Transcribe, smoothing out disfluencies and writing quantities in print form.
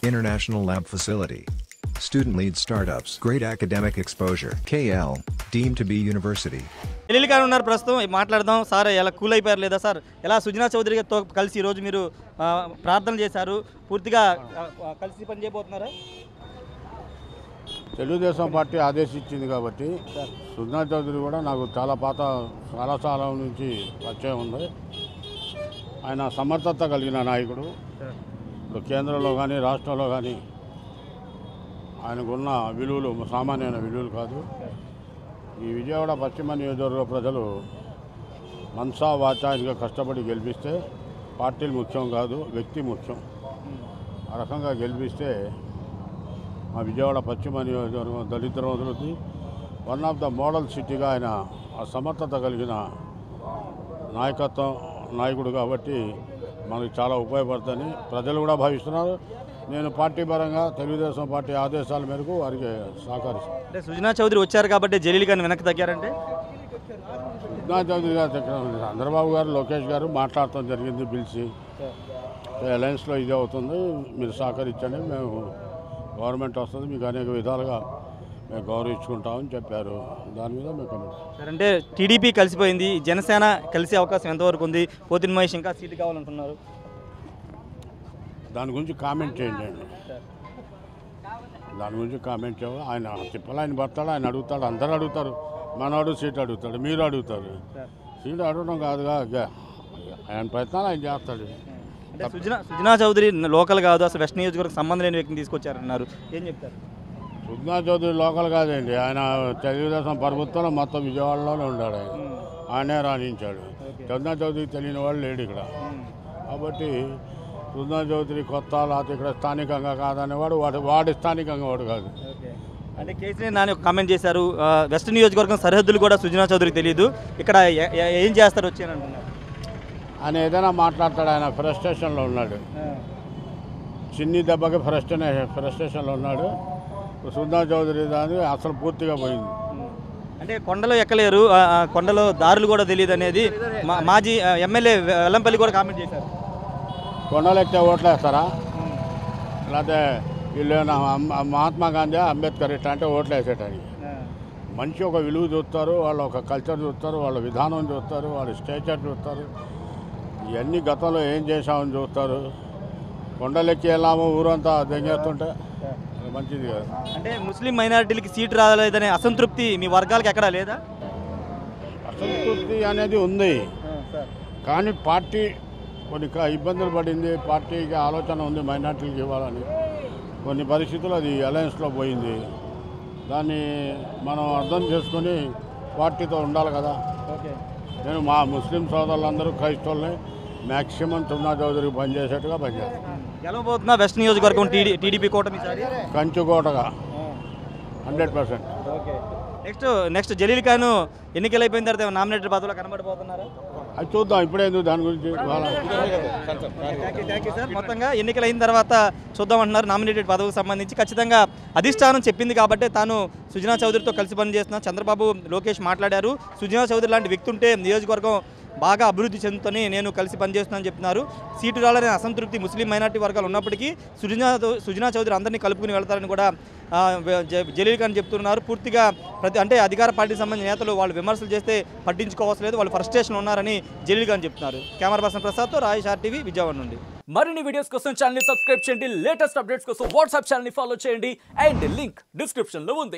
International lab facility. Student-led startups. Great academic exposure. KL. Deemed to be university. Jaleel గారు ఉన్నారు ప్రస్తుతం మాట్లాడదాం. Sir ఎలా కూల్ అయిపోయారు లేదా సార్? ఎలా సుజనా చౌదరితో కలిసి ఈరోజు మీరు ప్రార్థన చేశారు, పూర్తిగా కలిసి పని చేయబోతున్నారా? తెలుగుదేశం పార్టీ ఆదేశించింది కాబట్టి సుజనా చౌదరి కూడా నాకు చాలా కాలం నుంచి పరిచయం ఉంది. ఆయన సమర్థత కలిగిన నాయకుడు. ఇప్పుడు కేంద్రంలో కానీ రాష్ట్రంలో కానీ ఆయనకున్న విలువలు సామాన్యమైన విలువలు కాదు. ఈ విజయవాడ పశ్చిమ నియోజకవర్గ ప్రజలు మనసా వాచాగా కష్టపడి గెలిపిస్తే పార్టీలు ముఖ్యం కాదు, వ్యక్తి ముఖ్యం. ఆ రకంగా గెలిపిస్తే మా విజయవాడ పశ్చిమ నియోజకవర్గం దళిత రోజులకి వన్ ఆఫ్ ద మోడల్ సిటీగా ఆయన ఆ సమర్థత కలిగిన నాయకుడు కాబట్టి మనకు చాలా ఉపయోగపడుతుందని ప్రజలు కూడా భావిస్తున్నారు. నేను పార్టీ పరంగా తెలుగుదేశం పార్టీ ఆదేశాల మేరకు వారికి సహకరిస్తాను. అంటే సుజనా చౌదరి వచ్చారు కాబట్టి జలీల్ గారిని వెనక్కి తగ్గారంటే? సుజనా చౌదరి గారు చంద్రబాబు గారు, లోకేష్ గారు మాట్లాడటం జరిగింది పిలిచి, అలయన్స్లో ఇదే అవుతుంది, మీరు సహకరించండి, మేము గవర్నమెంట్ వస్తుంది, మీకు అనేక విధాలుగా మేము గౌరవించుకుంటామని చెప్పారు. దాని మీద మేము కమిటీ. సార్, అంటే టీడీపీ కలిసిపోయింది, జనసేన కలిసే అవకాశం ఎంతవరకు ఉంది? పోతిన మహేష్ ఇంకా సీటు కావాలంటున్నారు. దాని గురించి కామెంట్ చేయండి. దాని గురించి కామెంట్ చేయాలి. ఆయన తిప్పలు ఆయన పడతాడు, ఆయన అడుగుతాడు, అందరూ అడుగుతారు. మనవాడు సీట్ అడుగుతాడు, మీరు అడుగుతారు. సీట్ అడగడం కాదుగా, ఆయన ప్రయత్నాలు ఆయన చేస్తాడు. అంటే సుజనా చౌదరి లోకల్ కాదు, అసలు వెస్ట్ నియోజకవర్గం సంబంధం లేని వ్యక్తిని తీసుకొచ్చారన్నారు, ఏం చెప్తారు? సుజనా చౌదరి లోకల్ కాదండి, ఆయన తెలుగుదేశం ప్రభుత్వంలో మొత్తం విజయవాడలోనే ఉన్నాడు. ఆయనే రాణించాడు. సుజనా చౌదరికి తెలియని వాళ్ళు లేడు ఇక్కడ. కాబట్టి సుజనా చౌదరి కొత్త లేకపోతే ఇక్కడ స్థానికంగా కాదనేవాడు వాడు స్థానికంగా వాడు కాదు. అంటే కేసీఆర్ నాని ఒక కామెంట్ చేశారు, వెస్ట్ నియోజకవర్గం సరిహద్దులు కూడా సుజనా చౌదరికి తెలియదు, ఇక్కడ ఏం చేస్తారు వచ్చి అని అంటున్నారు. ఆయన ఏదైనా మాట్లాడతాడు, ఆయన ఫ్రస్ట్రేషన్లో ఉన్నాడు. చిన్ని దెబ్బకి ఫ్రస్ట్రేషన్లో ఉన్నాడు. సుజనా చౌదరి దాని అసలు పూర్తిగా పోయింది. అంటే కొండలో ఎక్కలేరు, కొండలో దారులు కూడా తెలియదు అనేది మాజీ ఎమ్మెల్యే వెల్లంపల్లి కూడా కామెంట్ చేశారు. కొండలు ఎక్కితే ఓట్లేస్తారా? లేకపోతే వీళ్ళు మహాత్మా గాంధీ, అంబేద్కర్ ఇట్లా అంటే ఓట్లు వేసేటానికి. మంచి ఒక విలువ చూస్తారు, వాళ్ళ ఒక కల్చర్ చూస్తారు, వాళ్ళ విధానం చూస్తారు, వాళ్ళ స్టేచర్ చూస్తారు. ఇవన్నీ గతంలో ఏం చేశామని చూస్తారు. కొండలెక్కి వెళ్ళాము ఊరంతా దెంగేస్తుంటే మంచిది కాదు. అంటే ముస్లిం మైనారిటీలకి సీటు రాలేదనే అసంతృప్తి మీ వర్గాలకు ఎక్కడా లేదా? అసంతృప్తి అనేది ఉంది, కానీ పార్టీ కొన్ని ఇబ్బందులు పడింది. పార్టీకి ఆలోచన ఉంది మైనార్టీలకు ఇవ్వాలని. కొన్ని పరిస్థితులు అది అలయన్స్లో పోయింది. దాన్ని మనం అర్థం చేసుకొని పార్టీతో ఉండాలి కదా. నేను మా ముస్లిం సోదరులందరూ క్రైస్తవుల్ని మ్యాక్సిమం సుజనా చౌదరికి పనిచేసేట్టుగా పనిచేస్తాను. గెలవబోతున్నా వెస్ట్ నియోజకవర్గం టీడీపీ కూటమి కంచుకోటగా 100%. నెక్స్ట్ జలీల్ ఖాన్ ఎన్నికలు అయిపోయిన తర్వాత నామినేటెడ్ పదవిలో కనబడిపోతున్నారా? అది చూద్దాం, ఇప్పుడే దాని గురించి. మొత్తంగా ఎన్నికలు అయిన తర్వాత చూద్దామంటున్నారు. నామినేటెడ్ పదవికి సంబంధించి ఖచ్చితంగా అధిష్టానం చెప్పింది కాబట్టి తాను సుజనా చౌదరితో కలిసి పనిచేస్తున్నా. చంద్రబాబు, లోకేష్ మాట్లాడారు. సుజనా చౌదరి లాంటి వ్యక్తి ఉంటే నియోజకవర్గం బాగా అభివృద్ధి చెందుతని నేను కలిసి పనిచేస్తున్నానని చెప్తున్నారు. సీటు రాలని అసంతృప్తి ముస్లిం మైనార్టీ వర్గాలు ఉన్నప్పటికీ సుజనా చౌదరి అందరినీ కలుపుకుని వెళ్తారని కూడా జలీల్ ఖాన్ చెప్తున్నారు. పూర్తిగా అంటే అధికార పార్టీకి సంబంధించిన నేతలు వాళ్ళు విమర్శలు చేస్తే పట్టించుకోవాల్సిన లేదు, వాళ్ళు ఫ్రస్ట్రేషన్ ఉన్నారని జలీల్ ఖాన్ చెప్తున్నారు. Camera person ప్రసాద్తో Rayesh RTV Vijayawada నుండి. మరిన్ని వీడియోస్ కోసం ఛానల్ ని సబ్స్క్రైబ్ చేయండి, లేటెస్ట్ అప్డేట్స్ కోసం వాట్సాప్ ఛానల్ ని ఫాలో చేయండి, అండ్ లింక్ డిస్క్రిప్షన్ లో ఉంది.